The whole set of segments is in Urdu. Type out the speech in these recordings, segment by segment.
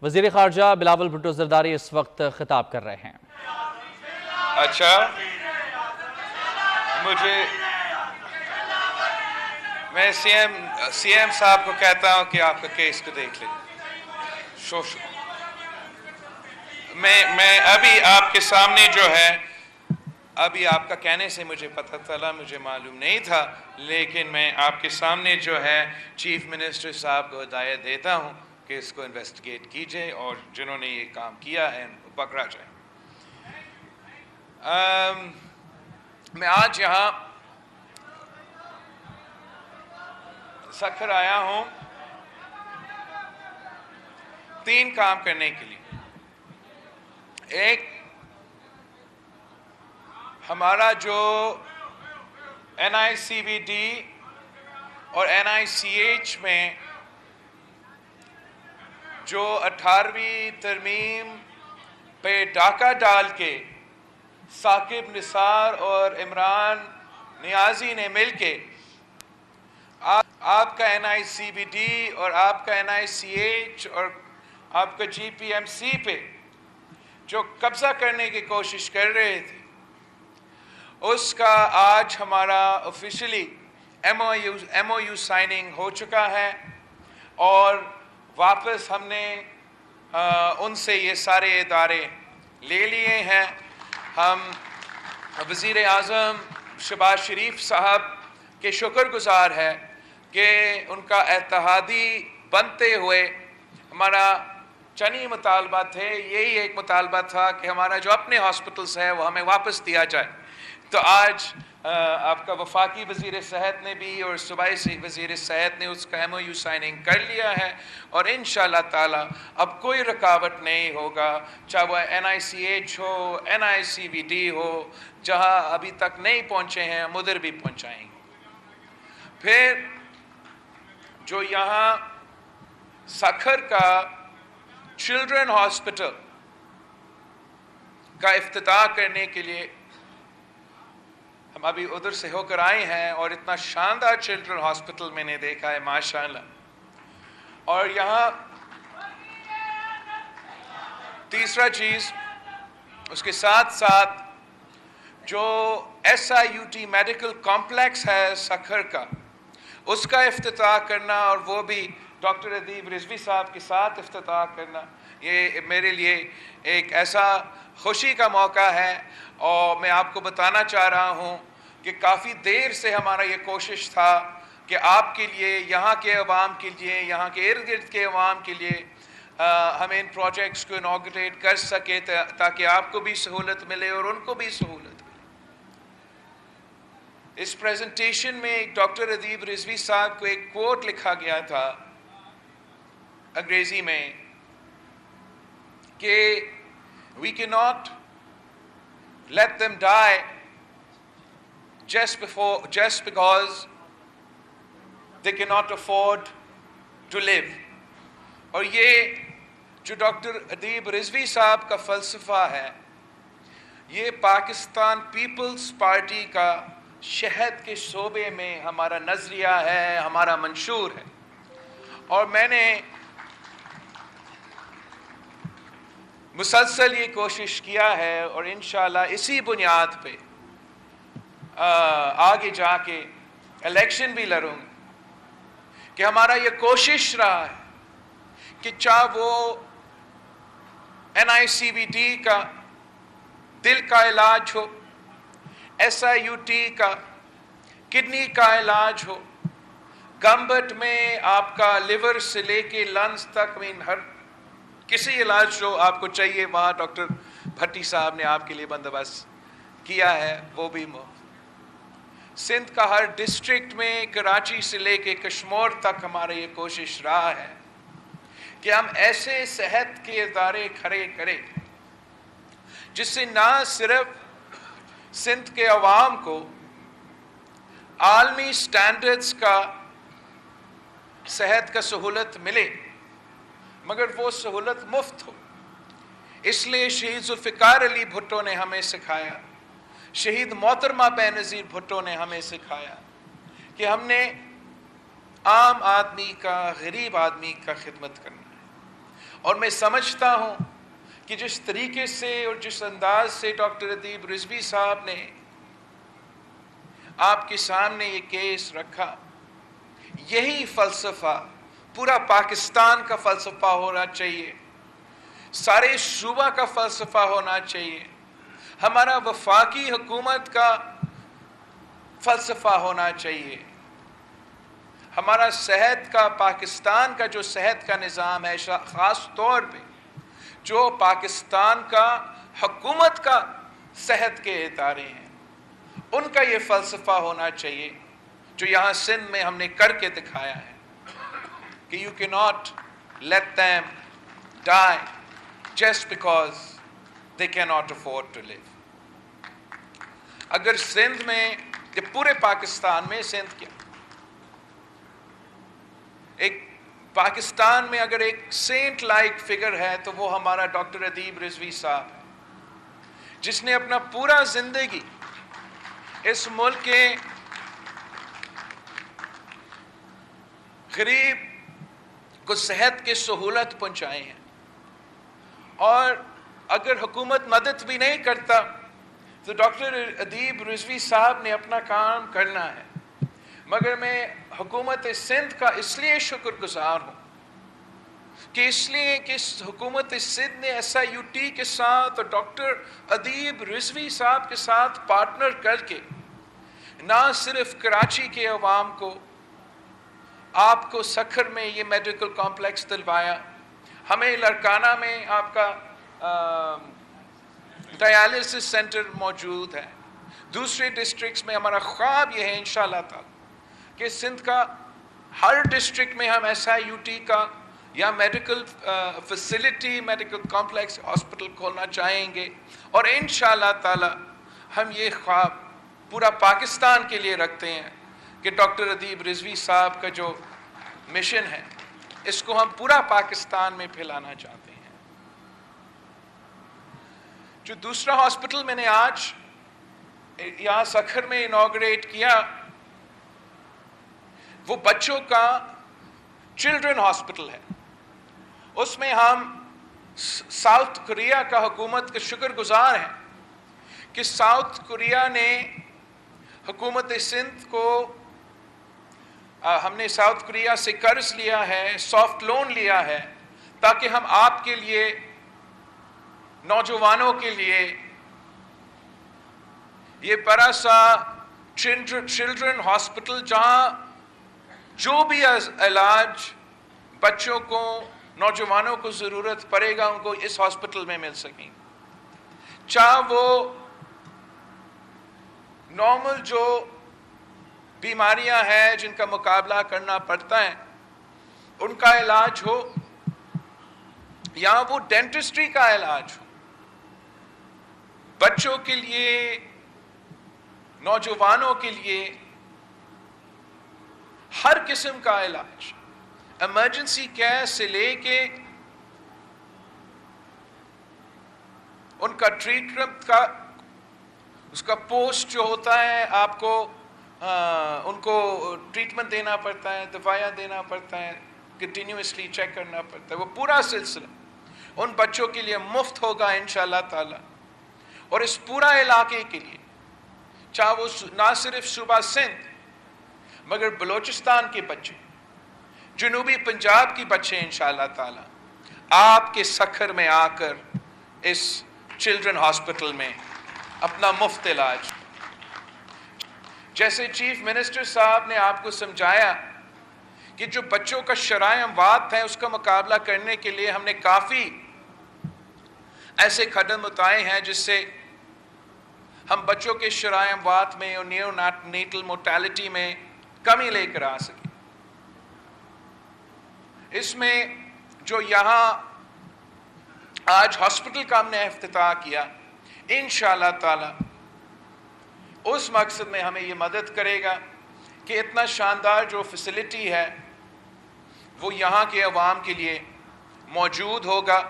وزیر خارجہ بلاول بھٹو زرداری اس وقت خطاب کر رہے ہیں۔ اچھا، میں سی ایم صاحب کو کہتا ہوں کہ آپ کا کیس کو دیکھ لیں۔ میں ابھی آپ کے سامنے جو ہے، ابھی آپ کا کہنے سے مجھے پتہ چلا، مجھے معلوم نہیں تھا، لیکن میں آپ کے سامنے جو ہے چیف منسٹر صاحب کو ہدایت دیتا ہوں کہ اس کو انویسٹیگیٹ کیجئے اور جنہوں نے یہ کام کیا ہے ان کو پکڑا جائے۔ میں آج یہاں سکھر آیا ہوں 3 کام کرنے کے لیے۔ ایک، ہمارا جو NICVD اور NICH میں جو 18ویں ترمیم پہ ڈاکہ ڈال کے ثاقب نثار اور عمران نیازی نے مل کے آپ کا NICVD اور آپ کا NICH اور آپ کا GPMC پہ جو قبضہ کرنے کی کوشش کر رہے تھے، اس کا آج ہمارا آفیشلی MOU سائننگ ہو چکا ہے اور واپس ہم نے ان سے یہ سارے ادارے لے لیے ہیں۔ ہم وزیر اعظم شہباز شریف صاحب کے شکر گزار ہے کہ ان کا اتحادی بنتے ہوئے ہمارا چند مطالبہ تھے، یہی ایک مطالبہ تھا کہ ہمارا جو اپنے ہاسپٹلز ہے وہ ہمیں واپس دیا جائے۔ تو آج آپ کا وفاقی وزیر صحت نے بھی اور صوبائی وزیر صحت نے اس کا MOU سائننگ کر لیا ہے اور انشاءاللہ تعالی اب کوئی رکاوٹ نہیں ہوگا، چاہے وہ NICH ہو، NICVD ہو، جہاں ابھی تک نہیں پہنچے ہیں ہم ادھر بھی پہنچائیں گے۔ پھر جو یہاں سکھر کا چلڈرن ہاسپٹل کا افتتاح کرنے کے لیے ہم ابھی ادھر سے ہو کر آئے ہیں اور اتنا شاندار چلڈرن ہاسپٹل میں نے دیکھا ہے ماشاءاللہ۔ اور یہاں تیسرا چیز، اس کے ساتھ ساتھ جو SIUT میڈیکل کمپلیکس ہے سکھر کا، اس کا افتتاح کرنا اور وہ بھی ڈاکٹر ادیب رضوی صاحب کے ساتھ افتتاح کرنا، یہ میرے لیے ایک ایسا خوشی کا موقع ہے۔ اور میں آپ کو بتانا چاہ رہا ہوں کہ کافی دیر سے ہمارا یہ کوشش تھا کہ آپ کے لیے، یہاں کے عوام کے لیے، یہاں کے ارد گرد کے عوام کے لیے ہم ان پروجیکٹس کو انوگریٹ کر سکے تاکہ آپ کو بھی سہولت ملے اور ان کو بھی سہولت ملے۔ اس پریزنٹیشن میں ڈاکٹر ادیب رضوی صاحب کو ایک کوٹ لکھا گیا تھا انگریزی میں کہ we cannot let them die just because they cannot afford to live۔ اور یہ جو ڈاکٹر ادیب رضوی صاحب کا فلسفہ ہے، یہ پاکستان پیپلز پارٹی کا شہد کے شعبے میں ہمارا نظریہ ہے، ہمارا منشور ہے۔ اور میں نے مسلسل یہ کوشش کیا ہے اور انشاءاللہ اسی بنیاد پہ آگے جا کے الیکشن بھی لڑوں گا کہ ہمارا یہ کوشش رہا ہے کہ چاہے وہ NICVD کا دل کا علاج ہو، SIUT کا کڈنی کا علاج ہو، گمبٹ میں آپ کا لیور سے لے کے لنگز تک، ہر کسی علاج جو آپ کو چاہیے وہاں ڈاکٹر بھٹی صاحب نے آپ کے لیے بندوبست کیا ہے، وہ بھی سندھ کا ہر ڈسٹرکٹ میں، کراچی سے لے کے کشمور تک ہمارا یہ کوشش رہا ہے کہ ہم ایسے صحت کے ادارے کھڑے کریں جس سے نہ صرف سندھ کے عوام کو عالمی سٹینڈرڈز کا صحت کا سہولت ملے، مگر وہ سہولت مفت ہو۔ اس لیے شہید ذوالفقار علی بھٹو نے ہمیں سکھایا، شہید محترمہ بے نظیر بھٹو نے ہمیں سکھایا کہ ہم نے عام آدمی کا، غریب آدمی کا خدمت کرنا ہے۔ اور میں سمجھتا ہوں کہ جس طریقے سے اور جس انداز سے ڈاکٹر ادیب رضوی صاحب نے آپ کے سامنے یہ کیس رکھا، یہی فلسفہ پورا پاکستان کا فلسفہ ہونا چاہیے، سارے صوبہ کا فلسفہ ہونا چاہیے، ہمارا وفاقی حکومت کا فلسفہ ہونا چاہیے، ہمارا صحت کا، پاکستان کا جو صحت کا نظام ہے، خاص طور پہ جو پاکستان کا حکومت کا صحت کے ادارے ہیں، ان کا یہ فلسفہ ہونا چاہیے جو یہاں سندھ میں ہم نے کر کے دکھایا ہے کہ you cannot let them die just because they cannot afford to live. اگر سندھ میں، یہ پورے پاکستان میں، سندھ کیا ایک پاکستان میں اگر ایک سینٹ لائک فگر ہے تو وہ ہمارا ڈاکٹر ادیب رضوی صاحب ہے، جس نے اپنا پورا زندگی اس ملک کے غریب کو صحت کی سہولت پہنچائے ہیں، اور اگر حکومت مدد بھی نہیں کرتا تو ڈاکٹر ادیب رضوی صاحب نے اپنا کام کرنا ہے۔ مگر میں حکومت سندھ کا اس لیے شکر گزار ہوں کہ اس لیے کہ حکومت سندھ نے SIUT کے ساتھ اور ڈاکٹر ادیب رضوی صاحب کے ساتھ پارٹنر کر کے نہ صرف کراچی کے عوام کو، آپ کو سکھر میں یہ میڈیکل کمپلیکس دلوایا، ہمیں لڑکانہ میں آپ کا ڈیالسس سینٹر موجود ہے، دوسرے ڈسٹرکٹس میں ہمارا خواب یہ ہے انشاءاللہ تعالی کہ سندھ کا ہر ڈسٹرکٹ میں ہم SIUT کا یا medical facility, medical complex, hospital کھولنا چاہیں گے، اور انشاءاللہ تعالی ہم یہ خواب پورا پاکستان کے لیے رکھتے ہیں کہ ڈاکٹر ادیب رضوی صاحب کا جو مشن ہے اس کو ہم پورا پاکستان میں پھیلانا چاہتے ہیں۔ جو دوسرا ہاسپٹل میں نے آج یہاں سکھر میں انوگریٹ کیا، وہ بچوں کا چلڈرن ہاسپٹل ہے۔ اس میں ہم ساؤتھ کوریا کا حکومت کے شکر گزار ہیں کہ ساؤتھ کوریا نے حکومت سندھ کو، ہم نے ساؤتھ کوریا سے قرض لیا ہے، سافٹ لون لیا ہے، تاکہ ہم آپ کے لیے، نوجوانوں کے لیے یہ بڑا سا چلڈرن ہاسپٹل، جہاں جو بھی علاج بچوں کو، نوجوانوں کو ضرورت پڑے گا ان کو اس ہاسپٹل میں مل سکیں، چاہے وہ نارمل جو بیماریاں ہیں جن کا مقابلہ کرنا پڑتا ہے ان کا علاج ہو، یا وہ ڈینٹسٹری کا علاج ہو، بچوں کے لیے، نوجوانوں کے لیے ہر قسم کا علاج، ایمرجنسی کیئر سے لے کے ان کا ٹریٹمنٹ کا، اس کا پوسٹ جو ہوتا ہے، آپ کو ان کو ٹریٹمنٹ دینا پڑتا ہے، دوائیاں دینا پڑتا ہے، کنٹینیوسلی چیک کرنا پڑتا ہے، وہ پورا سلسلہ ان بچوں کے لیے مفت ہوگا انشاءاللہ تعالی۔ اور اس پورا علاقے کے لیے، چاہے وہ نہ صرف صوبہ سندھ مگر بلوچستان کے بچے، جنوبی پنجاب کی بچے انشاءاللہ تعالی آپ کے سکھر میں آ کر اس چلڈرن ہاسپٹل میں اپنا مفت علاج، جیسے چیف منسٹر صاحب نے آپ کو سمجھایا کہ جو بچوں کا شرائع اموات ہے اس کا مقابلہ کرنے کے لیے ہم نے کافی ایسے قدم اٹھائے ہیں جس سے ہم بچوں کے شرائع اموات میں اور نیو نیٹل مورٹیلٹی میں کمی لے کر آ سکیں۔ اس میں جو یہاں آج ہاسپٹل کا ہم نے افتتاح کیا، انشاءاللہ تعالی اس مقصد میں ہمیں یہ مدد کرے گا کہ اتنا شاندار جو فیسلٹی ہے وہ یہاں کے عوام کے لیے موجود ہوگا۔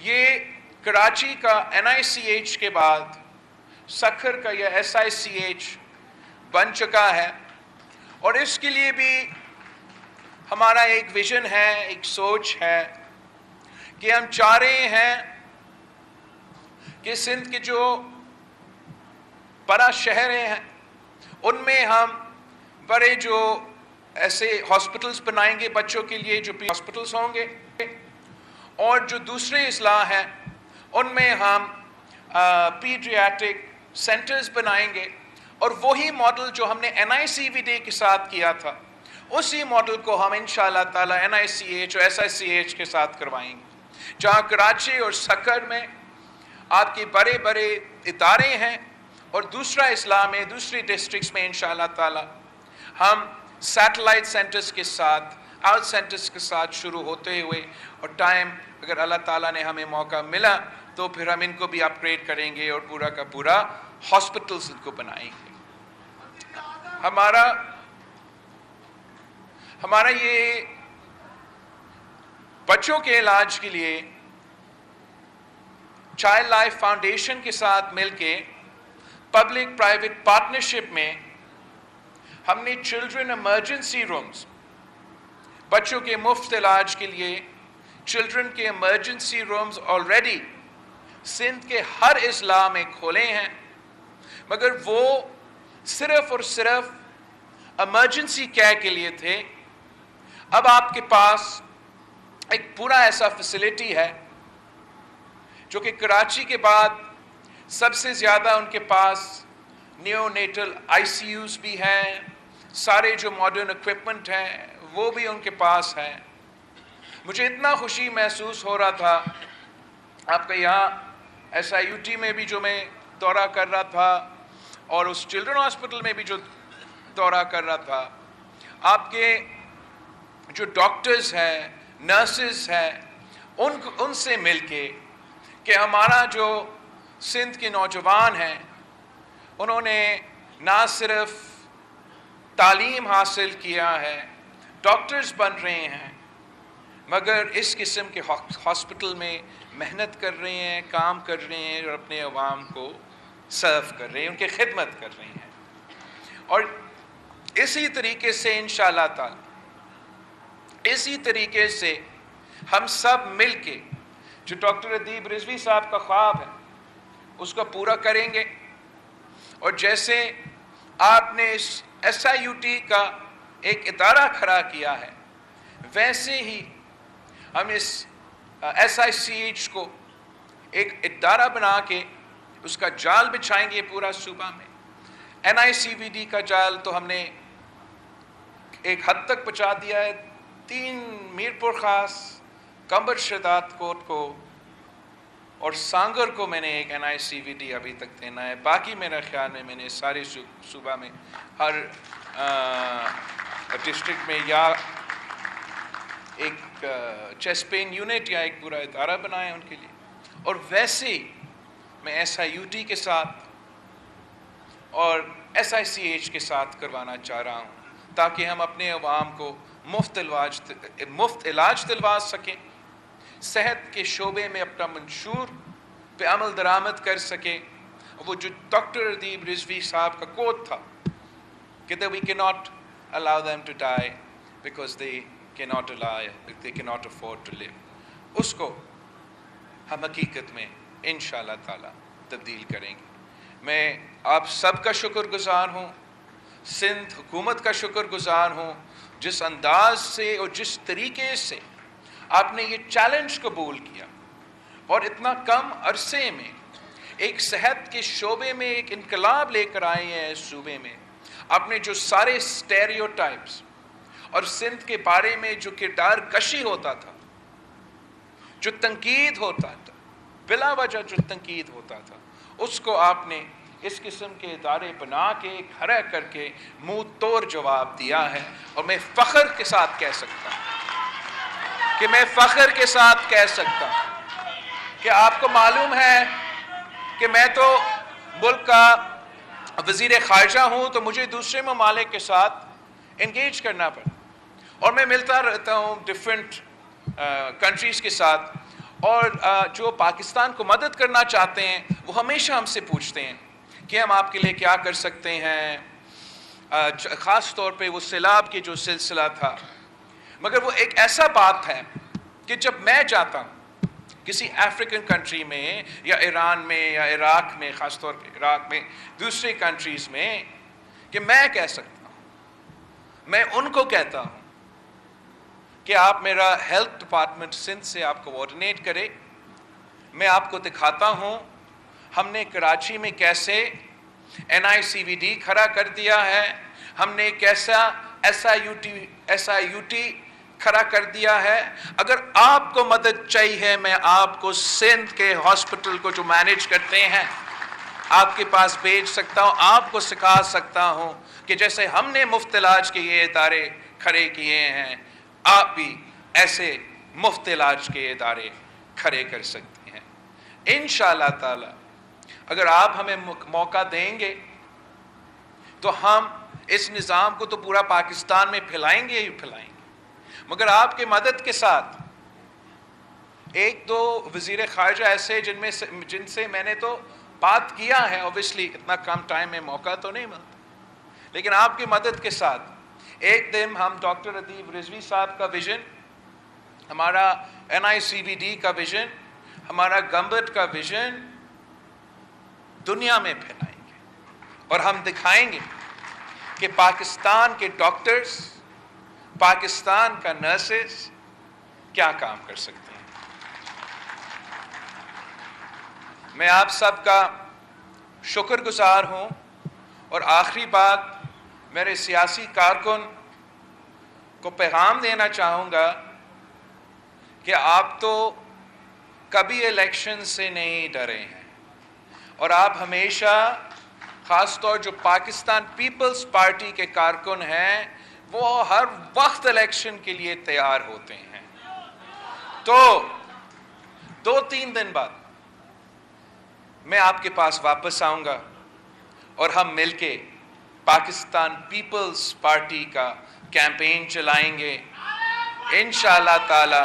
یہ کراچی کا NICH کے بعد سکھر کا یہ SICH بن چکا ہے، اور اس کے لیے بھی ہمارا ایک ویژن ہے، ایک سوچ ہے کہ ہم چاہ رہے ہیں کہ سندھ کے جو بڑا شہر ہیں ان میں ہم بڑے جو ایسے ہاسپٹلز بنائیں گے بچوں کے لیے، جو ہاسپٹلز ہوں گے، اور جو دوسرے اضلاع ہیں ان میں ہم پیڈیاٹرک سینٹرز بنائیں گے، اور وہی ماڈل جو ہم نے NICVD کے ساتھ کیا تھا اسی ماڈل کو ہم انشاءاللہ تعالی NICH اور SICH کے ساتھ کروائیں گے، جہاں کراچی اور سکر میں آپ کے بڑے بڑے ادارے ہیں، اور دوسرا اضلاع میں، دوسری ڈسٹرکٹس میں انشاءاللہ تعالی ہم سیٹلائٹ سینٹرز کے ساتھ، آؤٹ سینٹرز کے ساتھ شروع ہوتے ہوئے، اور ٹائم اگر اللہ تعالیٰ نے ہمیں موقع ملا تو پھر ہم ان کو بھی اپ گریڈ کریں گے اور پورا کا پورا ہاسپٹلز ان کو بنائیں گے۔ ہمارا یہ بچوں کے علاج کے لیے چائلڈ لائف فاؤنڈیشن کے ساتھ مل کے پبلک پرائیویٹ پارٹنرشپ میں ہم نے چلڈرن ایمرجنسی رومز، بچوں کے مفت علاج کے لیے چلڈرن کے ایمرجنسی رومز آلریڈی سندھ کے ہر اضلاع میں کھولے ہیں، مگر وہ صرف اور صرف ایمرجنسی کیئر کے لیے تھے۔ اب آپ کے پاس ایک پورا ایسا فیسلٹی ہے جو کہ کراچی کے بعد سب سے زیادہ ان کے پاس نیو نیٹل ICUs بھی ہیں، سارے جو ماڈرن اکوپمنٹ ہیں وہ بھی ان کے پاس ہیں۔ مجھے اتنا خوشی محسوس ہو رہا تھا، آپ کا یہاں SIUT میں بھی جو میں دورہ کر رہا تھا اور اس چلڈرن ہاسپٹل میں بھی جو دورہ کر رہا تھا، آپ کے جو ڈاکٹرز ہیں، نرسز ہیں، ان سے مل کے کہ ہمارا جو سندھ کے نوجوان ہیں انہوں نے نہ صرف تعلیم حاصل کیا ہے، ڈاکٹرز بن رہے ہیں، مگر اس قسم کے ہاسپٹل میں محنت کر رہے ہیں، کام کر رہے ہیں، اور اپنے عوام کو سرو کر رہے ہیں، ان کی خدمت کر رہے ہیں۔ اور اسی طریقے سے انشاءاللہ تعالی، اسی طریقے سے ہم سب مل کے جو ڈاکٹر ادیب رضوی صاحب کا خواب ہے اس کو پورا کریں گے، اور جیسے آپ نے اس SIUT کا ایک ادارہ کھڑا کیا ہے ویسے ہی ہم اس SICH کو ایک ادارہ بنا کے اس کا جال بچھائیں گے پورا صوبہ میں۔ NICVD کا جال تو ہم نے ایک حد تک پہنچا دیا ہے، 3 میرپور خاص، کمبر شہداد کوٹ کو اور سانگر کو میں نے ایک NICVD ابھی تک دینا ہے۔ باقی میرا خیال میں نے سارے صوبہ میں ہر ڈسٹرکٹ میں یا ایک چیسٹ پین یونٹ یا ایک پورا ادارہ بنایا ان کے لیے، اور ویسے ہی میں SIUT کے ساتھ اور SICH کے ساتھ کروانا چاہ رہا ہوں تاکہ ہم اپنے عوام کو مفت علاج دلوا سکیں، صحت کے شعبے میں اپنا منشور پہ عمل درآمد کر سکیں۔ وہ جو ڈاکٹر ادیب رضوی صاحب کا کوٹ تھا کہ we cannot allow them to die because they cannot afford to live، اس کو ہم حقیقت میں انشاءاللہ تعالی تبدیل کریں گے۔ میں آپ سب کا شکر گزار ہوں، سندھ حکومت کا شکر گزار ہوں، جس انداز سے اور جس طریقے سے آپ نے یہ چیلنج قبول کیا اور اتنا کم عرصے میں ایک صحت کے شعبے میں ایک انقلاب لے کر آئے ہیں اس صوبے میں۔ آپ نے جو سارے اسٹیریوٹائپس اور سندھ کے بارے میں جو کردار کشی ہوتا تھا، جو تنقید ہوتا تھا، بلا وجہ جو تنقید ہوتا تھا، اس کو آپ نے اس قسم کے ادارے بنا کے کھڑا کر کے منہ توڑ جواب دیا ہے، اور میں فخر کے ساتھ کہہ سکتا ہوں کہ آپ کو معلوم ہے کہ میں تو ملک کا وزیر خارجہ ہوں، تو مجھے دوسرے ممالک کے ساتھ انگیج کرنا پڑتا، اور میں ملتا رہتا ہوں ڈیفرنٹ کنٹریز کے ساتھ، اور جو پاکستان کو مدد کرنا چاہتے ہیں وہ ہمیشہ ہم سے پوچھتے ہیں کہ ہم آپ کے لیے کیا کر سکتے ہیں، خاص طور پہ وہ سیلاب کے جو سلسلہ تھا، مگر وہ ایک ایسا بات ہے کہ جب میں جاتا ہوں کسی افریقن کنٹری میں یا ایران میں یا عراق میں، خاص طور پہ عراق میں، دوسری کنٹریز میں، کہ میں کہہ سکتا ہوں، میں ان کو کہتا ہوں کہ آپ میرا ہیلتھ ڈپارٹمنٹ سندھ سے آپ کوآرڈینیٹ کرے، میں آپ کو دکھاتا ہوں ہم نے کراچی میں کیسے NICVD کھڑا کر دیا ہے، ہم نے کیسا SIUT کھڑا کر دیا ہے۔ اگر آپ کو مدد چاہیے میں آپ کو سندھ کے ہاسپٹل کو جو مینیج کرتے ہیں آپ کے پاس بھیج سکتا ہوں، آپ کو سکھا سکتا ہوں کہ جیسے ہم نے مفت علاج کے یہ ادارے کھڑے کیے ہیں آپ بھی ایسے مفت علاج کے ادارے کھڑے کر سکتے ہیں۔ انشاءاللہ تعالی اگر آپ ہمیں موقع دیں گے تو ہم اس نظام کو تو پورا پاکستان میں پھیلائیں گے ہی پھیلائیں گے، مگر آپ کی مدد کے ساتھ ایک دو وزیر خارجہ ایسے جن سے میں نے تو بات کیا ہے، اوبیسلی اتنا کم ٹائم میں موقع تو نہیں ملتا، لیکن آپ کی مدد کے ساتھ ایک دن ہم ڈاکٹر ادیب رضوی صاحب کا ویژن، ہمارا NICVD کا ویژن، ہمارا گمبٹ کا ویژن دنیا میں پھیلائیں گے اور ہم دکھائیں گے کہ پاکستان کے ڈاکٹرز، پاکستان کا نرسز کیا کام کر سکتے ہیں۔ میں آپ سب کا شکر گزار ہوں، اور آخری بات میرے سیاسی کارکن کو پیغام دینا چاہوں گا کہ آپ تو کبھی الیکشن سے نہیں ڈرے ہیں، اور آپ ہمیشہ، خاص طور جو پاکستان پیپلز پارٹی کے کارکن ہیں، وہ ہر وقت الیکشن کے لیے تیار ہوتے ہیں۔ تو 2-3 دن بعد میں آپ کے پاس واپس آؤں گا اور ہم مل کے پاکستان پیپلز پارٹی کا کیمپین چلائیں گے۔ انشاءاللہ تعالی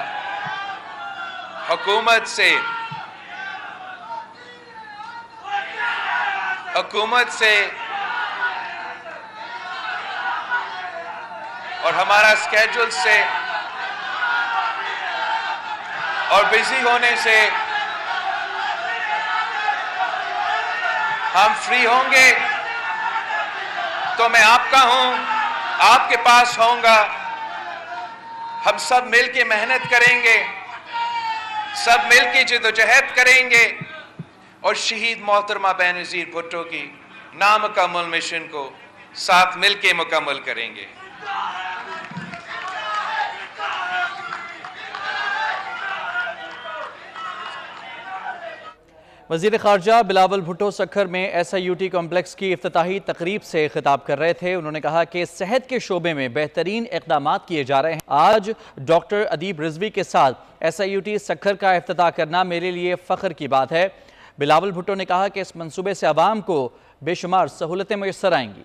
حکومت سے اور ہمارا اسکیجول سے اور بزی ہونے سے ہم فری ہوں گے تو میں آپ کا ہوں، آپ کے پاس ہوں گا، ہم سب مل کے محنت کریں گے، سب مل کے جدوجہد کریں گے اور شہید محترمہ بینظیر بھٹو کی نامکمل مشن کو ساتھ مل کے مکمل کریں گے۔ وزیر خارجہ بلاول بھٹو سکھر میں SIUT کمپلیکس کی افتتاحی تقریب سے خطاب کر رہے تھے۔ انہوں نے کہا کہ صحت کے شعبے میں بہترین اقدامات کیے جا رہے ہیں۔ آج ڈاکٹر ادیب رضوی کے ساتھ SIUT سکھر کا افتتاح کرنا میرے لیے فخر کی بات ہے۔ بلاول بھٹو نے کہا کہ اس منصوبے سے عوام کو بے شمار سہولتیں میسر آئیں گی۔